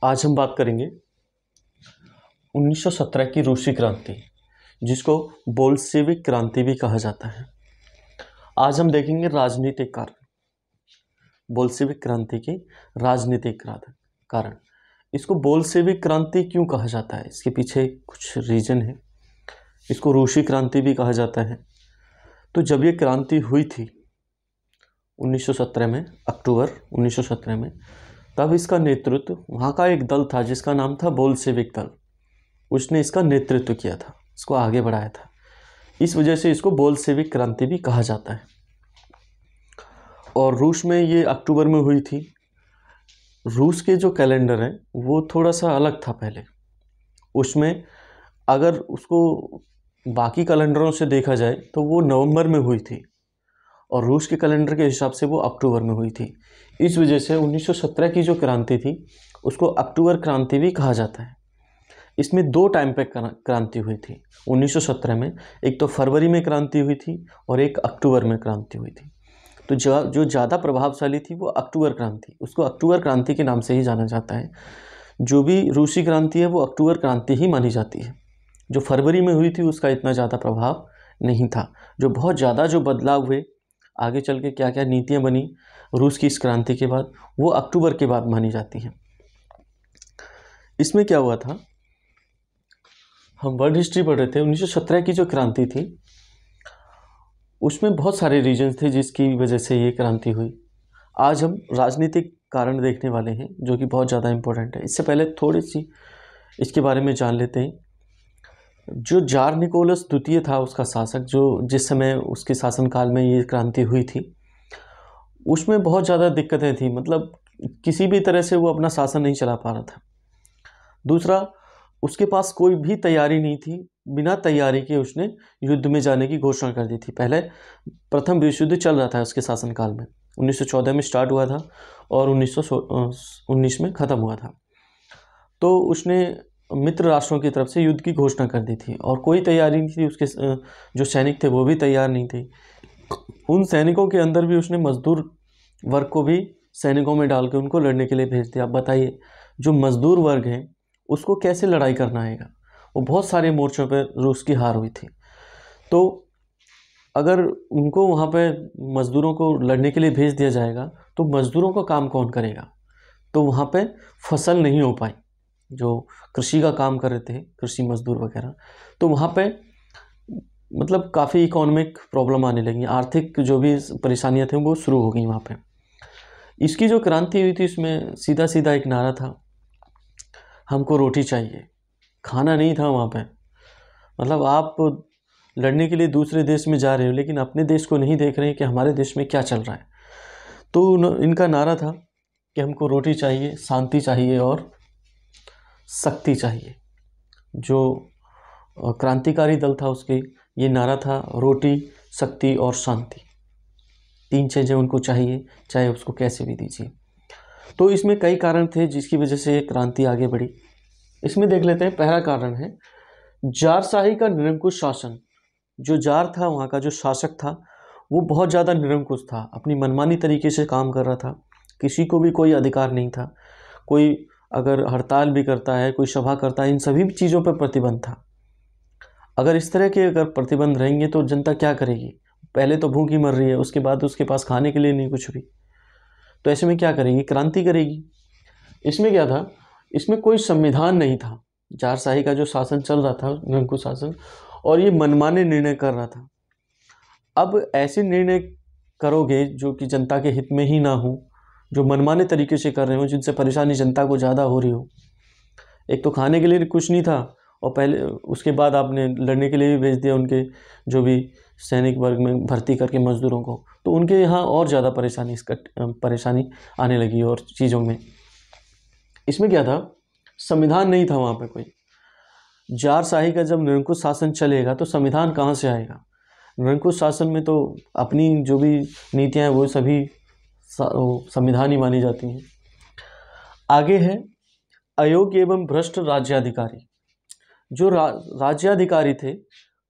आज हम बात करेंगे 1917 की रूसी क्रांति, जिसको बोल्शेविक क्रांति भी कहा जाता है। आज हम देखेंगे राजनीतिक कारण, बोल्शेविक क्रांति के राजनीतिक कारण। इसको बोल्शेविक क्रांति क्यों कहा जाता है, इसके पीछे कुछ रीजन है। इसको रूसी क्रांति भी कहा जाता है। तो जब ये क्रांति हुई थी 1917 में, अक्टूबर 1917 में, तब इसका नेतृत्व वहाँ का एक दल था जिसका नाम था बोल्शेविक दल। उसने इसका नेतृत्व किया था, इसको आगे बढ़ाया था। इस वजह से इसको बोल्शेविक क्रांति भी कहा जाता है। और रूस में ये अक्टूबर में हुई थी। रूस के जो कैलेंडर है वो थोड़ा सा अलग था पहले। उसमें अगर उसको बाकी कैलेंडरों से देखा जाए तो वो नवंबर में हुई थी और रूस के कैलेंडर के हिसाब से वो अक्टूबर में हुई थी। इस वजह से 1917 की जो क्रांति थी उसको अक्टूबर क्रांति भी कहा जाता है। इसमें दो टाइम पे क्रांति हुई थी 1917 में। एक तो फरवरी में क्रांति हुई थी और एक अक्टूबर में क्रांति हुई थी। तो जो ज़्यादा प्रभावशाली थी वो अक्टूबर क्रांति, उसको अक्टूबर क्रांति के नाम से ही जाना जाता है। जो भी रूसी क्रांति है वो अक्टूबर क्रांति ही मानी जाती है। जो फरवरी में हुई थी उसका इतना ज़्यादा प्रभाव नहीं था। जो बहुत ज़्यादा जो बदलाव हुए, आगे चल के क्या क्या नीतियाँ बनी रूस की इस क्रांति के बाद, वो अक्टूबर के बाद मानी जाती हैं। इसमें क्या हुआ था, हम वर्ल्ड हिस्ट्री पढ़ रहे थे। 1917 की जो क्रांति थी उसमें बहुत सारे रीजन्स थे जिसकी वजह से ये क्रांति हुई। आज हम राजनीतिक कारण देखने वाले हैं जो कि बहुत ज़्यादा इम्पोर्टेंट है। इससे पहले थोड़ी सी इसके बारे में जान लेते हैं। जो जार निकोलस द्वितीय था उसका शासक, जो जिस समय उसके शासनकाल में ये क्रांति हुई थी, उसमें बहुत ज़्यादा दिक्कतें थी। मतलब किसी भी तरह से वो अपना शासन नहीं चला पा रहा था। दूसरा, उसके पास कोई भी तैयारी नहीं थी। बिना तैयारी के उसने युद्ध में जाने की घोषणा कर दी थी। पहले प्रथम विश्व युद्ध चल रहा था उसके शासनकाल में। 1914 में स्टार्ट हुआ था और 1919 में ख़त्म हुआ था। तो उसने मित्र राष्ट्रों की तरफ से युद्ध की घोषणा कर दी थी और कोई तैयारी नहीं थी। उसके जो सैनिक थे वो भी तैयार नहीं थे। उन सैनिकों के अंदर भी उसने मजदूर वर्ग को भी सैनिकों में डाल के उनको लड़ने के लिए भेज दिया। अब बताइए, जो मजदूर वर्ग है उसको कैसे लड़ाई करना आएगा। वो बहुत सारे मोर्चों पर रूस की हार हुई थी। तो अगर उनको वहाँ पे मज़दूरों को लड़ने के लिए भेज दिया जाएगा तो मज़दूरों का काम कौन करेगा। तो वहाँ पे फसल नहीं हो पाई। जो कृषि का काम कर रहे थे, कृषि मजदूर वगैरह, तो वहाँ पे मतलब काफ़ी इकोनॉमिक प्रॉब्लम आने लगी। आर्थिक जो भी परेशानियाँ थी वो शुरू हो गई वहाँ पे। इसकी जो क्रांति हुई थी उसमें सीधा सीधा एक नारा था, हमको रोटी चाहिए। खाना नहीं था वहाँ पे। मतलब आप लड़ने के लिए दूसरे देश में जा रहे हो लेकिन अपने देश को नहीं देख रहे हैं कि हमारे देश में क्या चल रहा है। तो इनका नारा था कि हमको रोटी चाहिए, शांति चाहिए और शक्ति चाहिए। जो क्रांतिकारी दल था उसके ये नारा था, रोटी, शक्ति और शांति। तीन चीज़ें उनको चाहिए, चाहे उसको कैसे भी दीजिए। तो इसमें कई कारण थे जिसकी वजह से क्रांति आगे बढ़ी। इसमें देख लेते हैं। पहला कारण है जारशाही का निरंकुश शासन। जो जार था, वहाँ का जो शासक था, वो बहुत ज़्यादा निरंकुश था। अपनी मनमानी तरीके से काम कर रहा था। किसी को भी कोई अधिकार नहीं था। कोई अगर हड़ताल भी करता है, कोई सभा करता है, इन सभी चीज़ों पर प्रतिबंध था। अगर इस तरह के अगर प्रतिबंध रहेंगे तो जनता क्या करेगी। पहले तो भूखी मर रही है, उसके बाद उसके पास खाने के लिए नहीं कुछ भी। तो ऐसे में क्या करेगी, क्रांति करेगी। इसमें क्या था, इसमें कोई संविधान नहीं था। जारशाही का जो शासन चल रहा था, निरंकुश शासन, और ये मनमाने निर्णय कर रहा था। अब ऐसे निर्णय करोगे जो कि जनता के हित में ही ना हो, जो मनमाने तरीके से कर रहे हो, जिनसे परेशानी जनता को ज़्यादा हो रही हो। एक तो खाने के लिए कुछ नहीं था और पहले उसके बाद आपने लड़ने के लिए भी भेज दिया उनके जो भी सैनिक वर्ग में भर्ती करके मजदूरों को। तो उनके यहाँ और ज़्यादा परेशानी आने लगी और चीज़ों में। इसमें क्या था, संविधान नहीं था वहाँ पे कोई। जारशाही का जब निरंकुश शासन चलेगा तो संविधान कहाँ से आएगा। निरंकुश शासन में तो अपनी जो भी नीतियाँ हैं वो सभी संविधान ही मानी जाती हैं। आगे है अयोग्य एवं भ्रष्ट राज्याधिकारी। जो राज्याधिकारी थे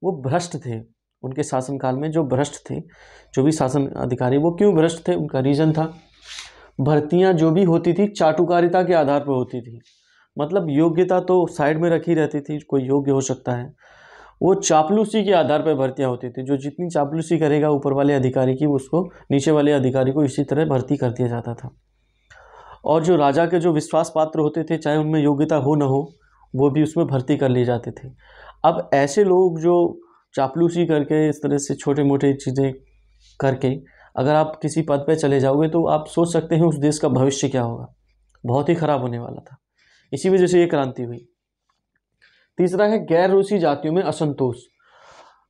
वो भ्रष्ट थे। उनके शासनकाल में जो भ्रष्ट थे, जो भी शासन अधिकारी, वो क्यों भ्रष्ट थे, उनका रीज़न था भर्तियां जो भी होती थी चाटुकारिता के आधार पर होती थी। मतलब योग्यता तो साइड में रखी रहती थी, कोई योग्य हो सकता है। वो चापलूसी के आधार पर भर्तियां होती थी, जो जितनी चापलूसी करेगा ऊपर वाले अधिकारी की, उसको नीचे वाले अधिकारी को इसी तरह भर्ती कर दिया जाता था। और जो राजा के जो विश्वास पात्र होते थे, चाहे उनमें योग्यता हो न हो, वो भी उसमें भर्ती कर लिए जाते थे। अब ऐसे लोग जो चापलूसी करके, इस तरह से छोटे मोटे चीज़ें करके अगर आप किसी पद पे चले जाओगे तो आप सोच सकते हैं उस देश का भविष्य क्या होगा, बहुत ही खराब होने वाला था। इसी वजह से ये क्रांति हुई। तीसरा है गैर रूसी जातियों में असंतोष।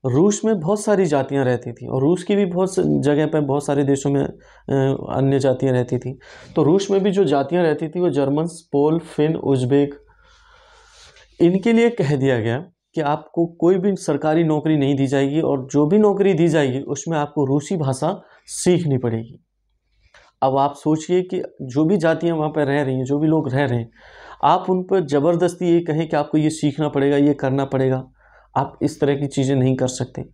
रूस में बहुत सारी जातियां रहती थी और रूस की भी बहुत जगह पर, बहुत सारे देशों में अन्य जातियां रहती थी। तो रूस में भी जो जातियां रहती थी वो जर्मन, पोल, फिन, उज्बेक, इनके लिए कह दिया गया कि आपको कोई भी सरकारी नौकरी नहीं दी जाएगी और जो भी नौकरी दी जाएगी उसमें आपको रूसी भाषा सीखनी पड़ेगी। अब आप सोचिए कि जो भी जातियां वहाँ पर रह रही हैं, जो भी लोग रह रहे हैं, आप उन पर ज़बरदस्ती ये कहें कि आपको ये सीखना पड़ेगा, ये करना पड़ेगा, आप इस तरह की चीज़ें नहीं कर सकते।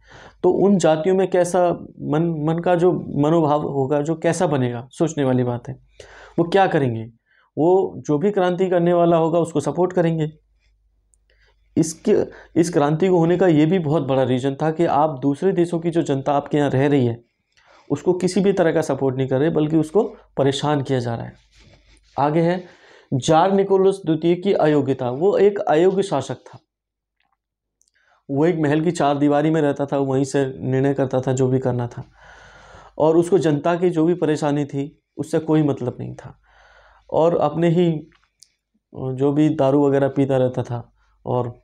तो उन जातियों में कैसा मन का जो मनोभाव होगा, जो कैसा बनेगा, सोचने वाली बात है। वो क्या करेंगे? वो जो भी क्रांति करने वाला होगा उसको सपोर्ट करेंगे। इस क्रांति को होने का ये भी बहुत बड़ा रीज़न था कि आप दूसरे देशों की जो जनता आपके यहाँ रह रही है उसको किसी भी तरह का सपोर्ट नहीं कर रहे, बल्कि उसको परेशान किया जा रहा है। आगे है जार निकोलस द्वितीय की अयोग्यता। वो एक अयोग्य शासक था। वो एक महल की चार दीवारी में रहता था, वहीं से निर्णय करता था जो भी करना था, और उसको जनता की जो भी परेशानी थी उससे कोई मतलब नहीं था, और अपने ही जो भी दारू वगैरह पीता रहता था। और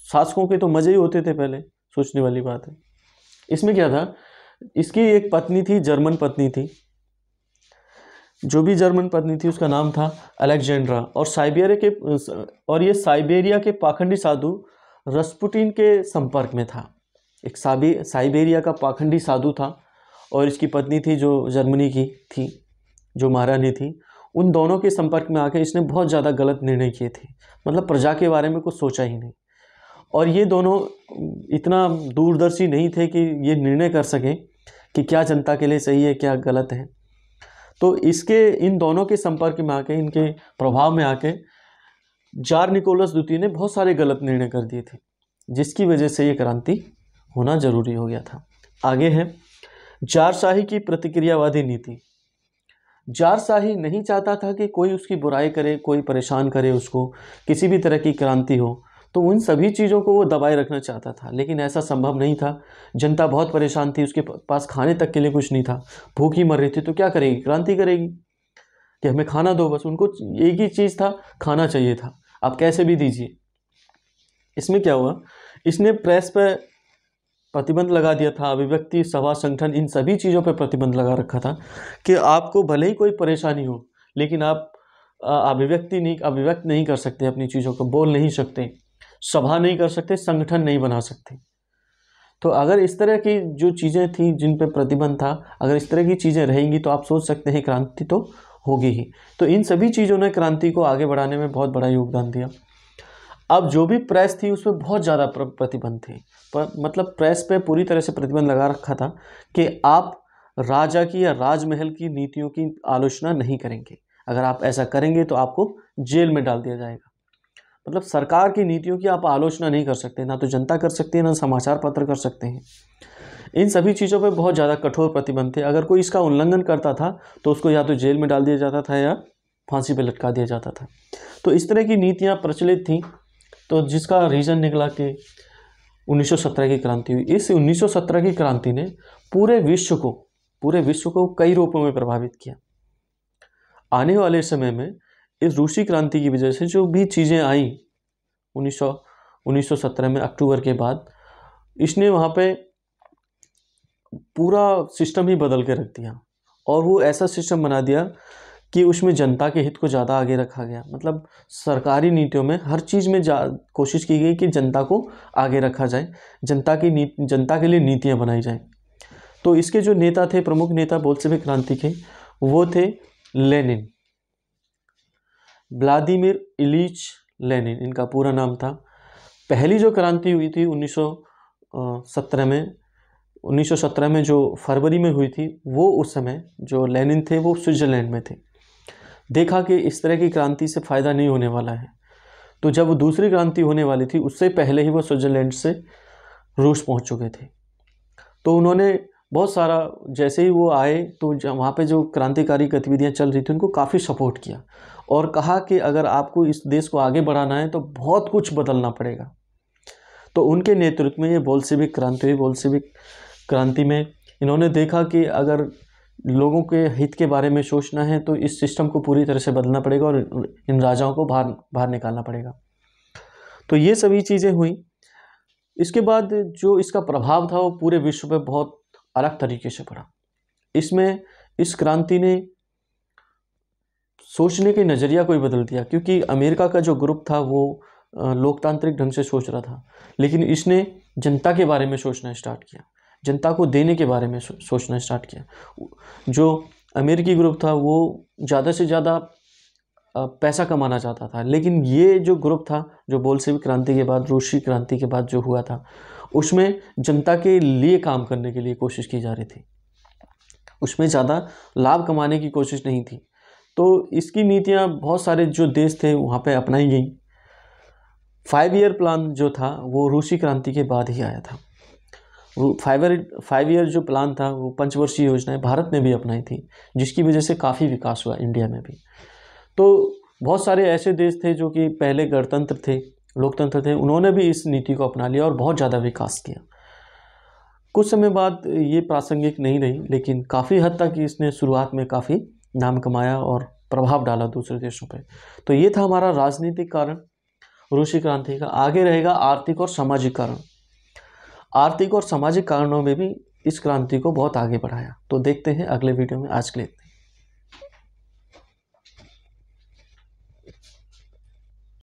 शासकों के तो मज़े ही होते थे पहले, सोचने वाली बात है। इसमें क्या था, इसकी एक पत्नी थी, जर्मन पत्नी थी। जो भी जर्मन पत्नी थी उसका नाम था अलेक्जेंड्रा, और ये साइबेरिया के पाखंडी साधु रस्पुटिन के संपर्क में था। एक साइबेरिया का पाखंडी साधु था और इसकी पत्नी थी जो जर्मनी की थी, जो महारानी थी। उन दोनों के संपर्क में आकर इसने बहुत ज़्यादा गलत निर्णय किए थे, मतलब प्रजा के बारे में कुछ सोचा ही नहीं। और ये दोनों इतना दूरदर्शी नहीं थे कि ये निर्णय कर सकें कि क्या जनता के लिए सही है, क्या गलत है। तो इन दोनों के संपर्क में आके, इनके प्रभाव में आके जार निकोलस द्वितीय ने बहुत सारे गलत निर्णय कर दिए थे, जिसकी वजह से ये क्रांति होना जरूरी हो गया था। आगे है जारशाही की प्रतिक्रियावादी नीति। जारशाही नहीं चाहता था कि कोई उसकी बुराई करे, कोई परेशान करे उसको, किसी भी तरह की क्रांति हो, तो उन सभी चीज़ों को वो दबाए रखना चाहता था। लेकिन ऐसा संभव नहीं था। जनता बहुत परेशान थी, उसके पास खाने तक के लिए कुछ नहीं था, भूखी मर रही थी। तो क्या करेगी? क्रांति करेगी कि हमें खाना दो, बस। उनको एक ही चीज़ था, खाना चाहिए था, आप कैसे भी दीजिए। इसमें क्या हुआ, इसने प्रेस पर प्रतिबंध लगा दिया था, अभिव्यक्ति, सभा, संगठन, इन सभी चीज़ों पर प्रतिबंध लगा रखा था कि आपको भले ही कोई परेशानी हो, लेकिन आप अभिव्यक्त नहीं कर सकते, अपनी चीज़ों को बोल नहीं सकते, सभा नहीं कर सकते, संगठन नहीं बना सकते। तो अगर इस तरह की जो चीज़ें थी जिन पे प्रतिबंध था, अगर इस तरह की चीज़ें रहेंगी तो आप सोच सकते हैं क्रांति तो होगी ही। तो इन सभी चीज़ों ने क्रांति को आगे बढ़ाने में बहुत बड़ा योगदान दिया। अब जो भी प्रेस थी उसमें बहुत ज़्यादा प्रतिबंध थे, मतलब प्रेस पे पूरी तरह से प्रतिबंध लगा रखा था कि आप राजा की या राजमहल की नीतियों की आलोचना नहीं करेंगे। अगर आप ऐसा करेंगे तो आपको जेल में डाल दिया जाएगा। मतलब सरकार की नीतियों की आप आलोचना नहीं कर सकते, ना तो जनता कर सकती है, ना समाचार पत्र कर सकते हैं। इन सभी चीज़ों पे बहुत ज़्यादा कठोर प्रतिबंध थे। अगर कोई इसका उल्लंघन करता था तो उसको या तो जेल में डाल दिया जाता था या फांसी पे लटका दिया जाता था। तो इस तरह की नीतियाँ प्रचलित थीं, तो जिसका रीज़न निकला कि 1917 की क्रांति हुई। इस 1917 की क्रांति ने पूरे विश्व को कई रूपों में प्रभावित किया। आने वाले समय में इस रूसी क्रांति की वजह से जो भी चीज़ें आई 1917 में अक्टूबर के बाद, इसने वहाँ पे पूरा सिस्टम ही बदल के रख दिया, और वो ऐसा सिस्टम बना दिया कि उसमें जनता के हित को ज़्यादा आगे रखा गया। मतलब सरकारी नीतियों में हर चीज़ में कोशिश की गई कि जनता को आगे रखा जाए, जनता के लिए नीतियाँ बनाई जाएं। तो इसके जो नेता थे, प्रमुख नेता बोल्शेविक क्रांति के, वो थे लेनिन, व्लादिमीर इलीच लेनिन इनका पूरा नाम था। पहली जो क्रांति हुई थी 1917 में जो फरवरी में हुई थी, वो उस समय जो लेनिन थे वो स्विट्ज़रलैंड में थे। देखा कि इस तरह की क्रांति से फ़ायदा नहीं होने वाला है, तो जब दूसरी क्रांति होने वाली थी उससे पहले ही वो स्विट्ज़रलैंड से रूस पहुंच चुके थे। तो उन्होंने बहुत सारा, जैसे ही वो आए तो वहाँ पे जो क्रांतिकारी गतिविधियाँ चल रही थी उनको काफ़ी सपोर्ट किया और कहा कि अगर आपको इस देश को आगे बढ़ाना है तो बहुत कुछ बदलना पड़ेगा। तो उनके नेतृत्व में ये बोल्शेविक क्रांति हुई। बोल्शेविक क्रांति में इन्होंने देखा कि अगर लोगों के हित के बारे में सोचना है तो इस सिस्टम को पूरी तरह से बदलना पड़ेगा और इन राजाओं को बाहर निकालना पड़ेगा। तो ये सभी चीज़ें हुई। इसके बाद जो इसका प्रभाव था वो पूरे विश्व पे बहुत अलग तरीके से पड़ा। इसमें इस क्रांति ने सोचने के नज़रिया को ही बदल दिया, क्योंकि अमेरिका का जो ग्रुप था वो लोकतांत्रिक ढंग से सोच रहा था, लेकिन इसने जनता के बारे में सोचना स्टार्ट किया, जनता को देने के बारे में सोचना स्टार्ट किया। जो अमेरिकी ग्रुप था वो ज़्यादा से ज़्यादा पैसा कमाना चाहता था, लेकिन ये जो ग्रुप था जो बोल्शेविक क्रांति के बाद, रूसी क्रांति के बाद जो हुआ था, उसमें जनता के लिए काम करने के लिए कोशिश की जा रही थी, उसमें ज़्यादा लाभ कमाने की कोशिश नहीं थी। तो इसकी नीतियाँ बहुत सारे जो देश थे वहाँ पे अपनाई गई। 5 ईयर प्लान जो था वो रूसी क्रांति के बाद ही आया था। 5 ईयर जो प्लान था वो पंचवर्षीय योजनाएं भारत ने भी अपनाई थी, जिसकी वजह से काफ़ी विकास हुआ इंडिया में भी। तो बहुत सारे ऐसे देश थे जो कि पहले गणतंत्र थे, लोकतंत्र थे, उन्होंने भी इस नीति को अपना लिया और बहुत ज़्यादा विकास किया। कुछ समय बाद ये प्रासंगिक नहीं रही, लेकिन काफ़ी हद तक इसने शुरुआत में काफ़ी नाम कमाया और प्रभाव डाला दूसरे देशों पे। तो ये था हमारा राजनीतिक कारण रूसी क्रांति का। आगे रहेगा आर्थिक और सामाजिक कारण। आर्थिक और सामाजिक कारणों में भी इस क्रांति को बहुत आगे बढ़ाया। तो देखते हैं अगले वीडियो में। आज के लिए